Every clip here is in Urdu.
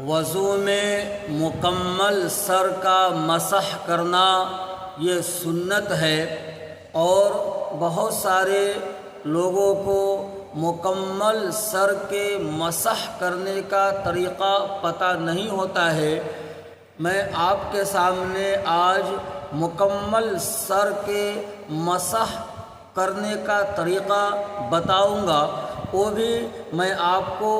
وضو میں مکمل سر کا مسح کرنا یہ سنت ہے، اور بہت سارے لوگوں کو مکمل سر کے مسح کرنے کا طریقہ پتہ نہیں ہوتا ہے۔ میں آپ کے سامنے آج مکمل سر کے مسح کرنے کا طریقہ بتاؤں گا، وہ بھی میں آپ کو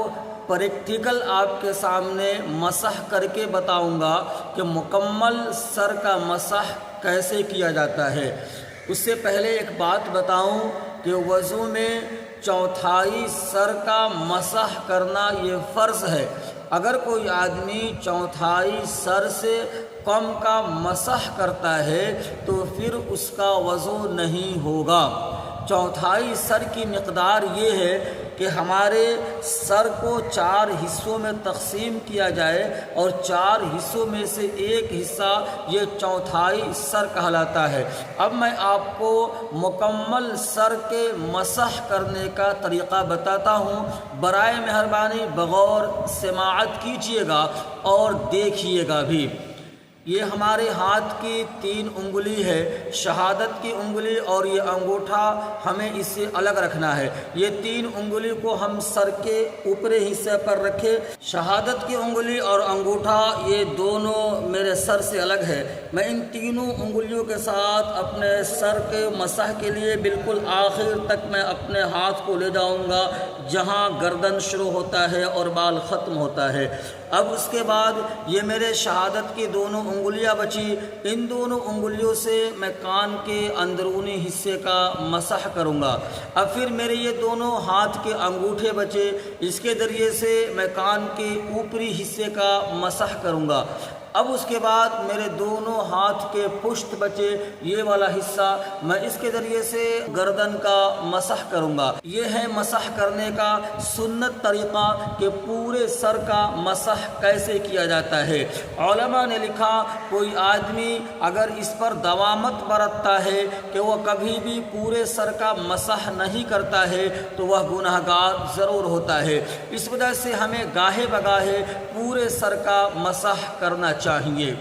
پریکٹیکل آپ کے سامنے مسح کر کے بتاؤں گا کہ مکمل سر کا مسح کیسے کیا جاتا ہے۔ اس سے پہلے ایک بات بتاؤں کہ وضو میں چوتھائی سر کا مسح کرنا یہ فرض ہے۔ اگر کوئی آدمی چوتھائی سر سے کم کا مسح کرتا ہے تو پھر اس کا وضو نہیں ہوگا۔ چوتھائی سر کی مقدار یہ ہے کہ ہمارے سر کو 4 حصوں میں تقسیم کیا جائے، اور 4 حصوں میں سے ایک حصہ یہ چوتھائی سر کہلاتا ہے۔ اب میں آپ کو مکمل سر کے مسح کرنے کا طریقہ بتاتا ہوں، برائے مہربانی بغور سماعت کیجیے گا اور دیکھیے گا بھی۔ یہ ہمارے ہاتھ کی 3 انگلی ہے، شہادت کی انگلی اور یہ انگوٹھا ہمیں اسے الگ رکھنا ہے۔ یہ 3 انگلی کو ہم سر کے اوپری حصے پر رکھے، شہادت کی انگلی اور انگوٹھا یہ دونوں میرے سر سے الگ ہے۔ میں ان تینوں انگلیوں کے ساتھ اپنے سر کے مسح کے لیے بالکل آخر تک میں اپنے ہاتھ کو لے جاؤں گا، جہاں گردن شروع ہوتا ہے اور بال ختم ہوتا ہے۔ اب اس کے بعد یہ میرے شہادت کی دونوں انگلیاں بچی، ان دونوں انگلیوں سے میں کان کے اندرونی حصے کا مسح کروں گا۔ اب پھر میرے یہ دونوں ہاتھ کے انگوٹھے بچے، اس کے ذریعے سے میں کان کے اوپری حصے کا مسح کروں گا۔ اب اس کے بعد میرے دونوں ہاتھ کے پشت بچے، یہ والا حصہ میں اس کے ذریعے سے گردن کا مسح کروں گا۔ یہ ہے مسح کرنے کا سنت طریقہ کہ پورے سر کا مسح کیسے کیا جاتا ہے۔ علماء نے لکھا کوئی آدمی اگر اس پر دوامت برتتا ہے کہ وہ کبھی بھی پورے سر کا مسح نہیں کرتا ہے تو وہ گنہگار ضرور ہوتا ہے۔ اس وجہ سے ہمیں گاہے بگاہے پورے سر کا مسح کرنا چاہیے۔